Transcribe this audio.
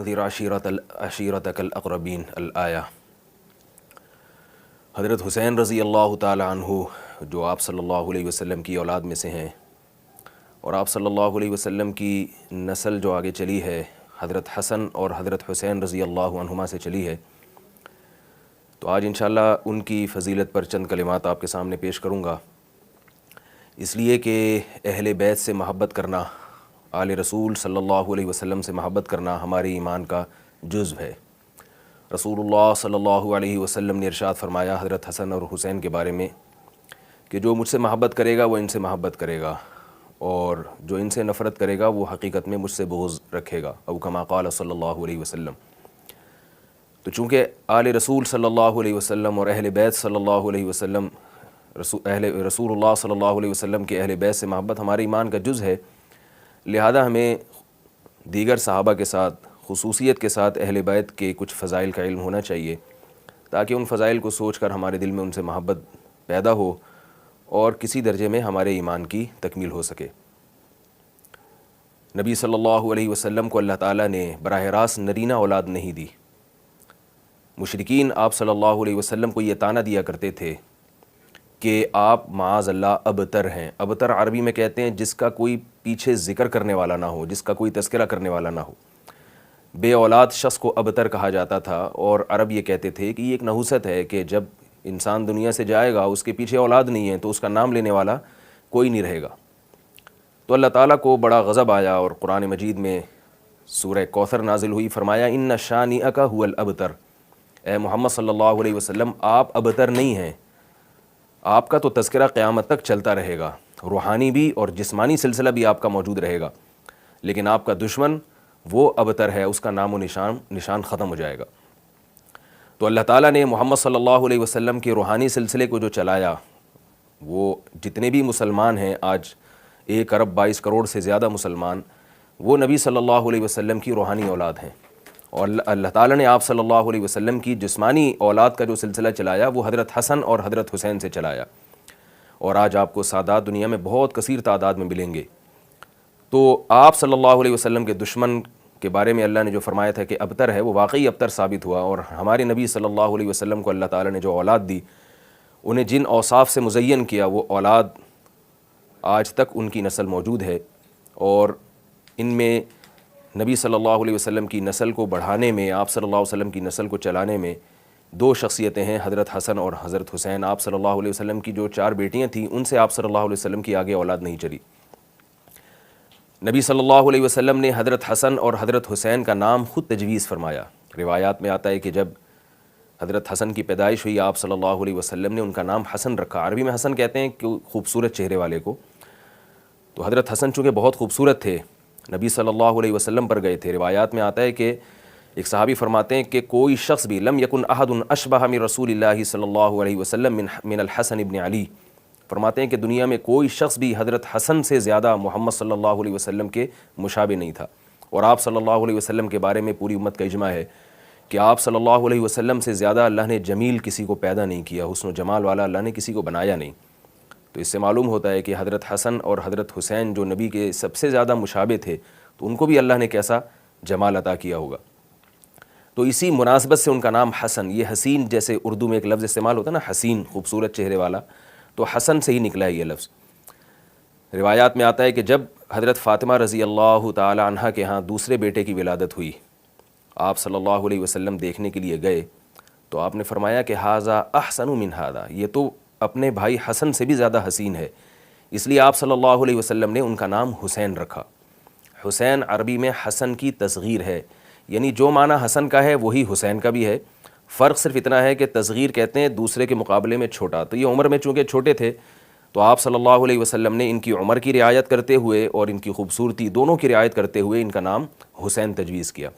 وانذر عشیرتک الاقربین الآیہ۔ حضرت حسین رضی اللہ تعالی عنہ جو آپ صلی اللہ علیہ وسلم کی اولاد میں سے ہیں، اور آپ صلی اللہ علیہ وسلم کی نسل جو آگے چلی ہے حضرت حسن اور حضرت حسین رضی اللہ عنہما سے چلی ہے، تو آج انشاءاللہ ان کی فضیلت پر چند کلمات آپ کے سامنے پیش کروں گا، اس لیے کہ اہل بیت سے محبت کرنا، آل رسول صلی اللہ علیہ وسلم سے محبت کرنا ہماری ایمان کا جزو ہے۔ رسول اللہ صلی اللہ علیہ وسلم نے ارشاد فرمایا حضرت حسن اور حسین کے بارے میں کہ جو مجھ سے محبت کرے گا وہ ان سے محبت کرے گا، اور جو ان سے نفرت کرے گا وہ حقیقت میں مجھ سے بغض رکھے گا، او کما قال صلی اللہ علیہ وسلم۔ تو چونکہ آل رسول صلی اللہ علیہ وسلم اور اہل بیت صلی اللہ علیہ وسلم رسول اللہ صلی اللہ علیہ وسلم کے اہل بیت سے محبت ہمارے ایمان کا جز ہے، لہذا ہمیں دیگر صحابہ کے ساتھ خصوصیت کے ساتھ اہل بیت کے کچھ فضائل کا علم ہونا چاہیے، تاکہ ان فضائل کو سوچ کر ہمارے دل میں ان سے محبت پیدا ہو اور کسی درجے میں ہمارے ایمان کی تکمیل ہو سکے۔ نبی صلی اللہ علیہ وسلم کو اللہ تعالیٰ نے براہ راست نرینہ اولاد نہیں دی۔ مشرکین آپ صلی اللہ علیہ وسلم کو یہ طعنہ دیا کرتے تھے کہ آپ معاذ اللہ ابتر ہیں۔ ابتر عربی میں کہتے ہیں جس کا کوئی پیچھے ذکر کرنے والا نہ ہو، جس کا کوئی تذکرہ کرنے والا نہ ہو۔ بے اولاد شخص کو ابتر کہا جاتا تھا، اور عرب یہ کہتے تھے کہ یہ ایک نحوست ہے کہ جب انسان دنیا سے جائے گا اس کے پیچھے اولاد نہیں ہے تو اس کا نام لینے والا کوئی نہیں رہے گا۔ تو اللہ تعالیٰ کو بڑا غضب آیا اور قرآن مجید میں سورہ کوثر نازل ہوئی، فرمایا ان شانئک ھو الابتر، اے محمد صلی اللہ علیہ وسلم آپ ابتر نہیں ہیں، آپ کا تو تذکرہ قیامت تک چلتا رہے گا، روحانی بھی اور جسمانی سلسلہ بھی آپ کا موجود رہے گا، لیکن آپ کا دشمن وہ ابتر ہے، اس کا نام و نشان ختم ہو جائے گا۔ تو اللہ تعالیٰ نے محمد صلی اللہ علیہ وسلم کے روحانی سلسلے کو جو چلایا، وہ جتنے بھی مسلمان ہیں آج 1 ارب 22 کروڑ سے زیادہ مسلمان، وہ نبی صلی اللہ علیہ وسلم کی روحانی اولاد ہیں، اور اللہ تعالیٰ نے آپ صلی اللہ علیہ وسلم کی جسمانی اولاد کا جو سلسلہ چلایا وہ حضرت حسن اور حضرت حسین سے چلایا، اور آج آپ کو سادات دنیا میں بہت کثیر تعداد میں ملیں گے۔ تو آپ صلی اللہ علیہ وسلم کے دشمن کے بارے میں اللہ نے جو فرمایا تھا کہ ابتر ہے، وہ واقعی ابتر ثابت ہوا، اور ہمارے نبی صلی اللہ علیہ وسلم کو اللہ تعالیٰ نے جو اولاد دی، انہیں جن اوصاف سے مزین کیا، وہ اولاد آج تک ان کی نسل موجود ہے، اور ان میں نبی صلی اللہ علیہ وسلم کی نسل کو بڑھانے میں، آپ صلی اللہ علیہ وسلم کی نسل کو چلانے میں 2 شخصیتیں ہیں، حضرت حسن اور حضرت حسین۔ آپ صلی اللہ علیہ وسلم کی جو 4 بیٹیاں تھیں ان سے آپ صلی اللہ علیہ وسلم کی آگے اولاد نہیں چلی۔ نبی صلی اللہ علیہ وسلم نے حضرت حسن اور حضرت حسین کا نام خود تجویز فرمایا۔ روایات میں آتا ہے کہ جب حضرت حسن کی پیدائش ہوئی، آپ صلی اللہ علیہ وسلم نے ان کا نام حسن رکھا۔ عربی میں حسن کہتے ہیں کہ خوبصورت چہرے والے کو، تو حضرت حسن چونکہ بہت خوبصورت تھے، نبی صلی اللہ علیہ وسلم پر گئے تھے۔ روایات میں آتا ہے کہ ایک صحابی فرماتے ہیں کہ کوئی شخص بھی لم یکن احد اشبہ من رسول اللہ صلی اللہ علیہ وسلم من الحسن ابن علی، فرماتے ہیں کہ دنیا میں کوئی شخص بھی حضرت حسن سے زیادہ محمد صلی اللہ علیہ وسلم کے مشابہ نہیں تھا، اور آپ صلی اللہ علیہ وسلم کے بارے میں پوری امت کا اجماع ہے کہ آپ صلی اللہ علیہ وسلم سے زیادہ اللہ نے جمیل کسی کو پیدا نہیں کیا، حسن و جمال والا اللہ نے کسی کو بنایا نہیں۔ تو اس سے معلوم ہوتا ہے کہ حضرت حسن اور حضرت حسین جو نبی کے سب سے زیادہ مشابہ تھے، تو ان کو بھی اللہ نے کیسا جمال عطا کیا ہوگا۔ تو اسی مناسبت سے ان کا نام حسن، یہ حسین جیسے اردو میں ایک لفظ استعمال ہوتا ہے نا، حسین خوبصورت چہرے والا، تو حسن سے ہی نکلا ہے یہ لفظ۔ روایات میں آتا ہے کہ جب حضرت فاطمہ رضی اللہ تعالی عنہا کے ہاں دوسرے بیٹے کی ولادت ہوئی، آپ صلی اللہ علیہ وسلم دیکھنے کے لیے گئے، تو آپ نے فرمایا کہ ھذا احسن من ھذا، یہ تو اپنے بھائی حسن سے بھی زیادہ حسین ہے، اس لیے آپ صلی اللہ علیہ وسلم نے ان کا نام حسین رکھا۔ حسین عربی میں حسن کی تصغیر ہے، یعنی جو معنی حسن کا ہے وہی حسین کا بھی ہے، فرق صرف اتنا ہے کہ تصغیر کہتے ہیں دوسرے کے مقابلے میں چھوٹا، تو یہ عمر میں چونکہ چھوٹے تھے تو آپ صلی اللہ علیہ وسلم نے ان کی عمر کی رعایت کرتے ہوئے اور ان کی خوبصورتی دونوں کی رعایت کرتے ہوئے ان کا نام حسین تجویز کیا۔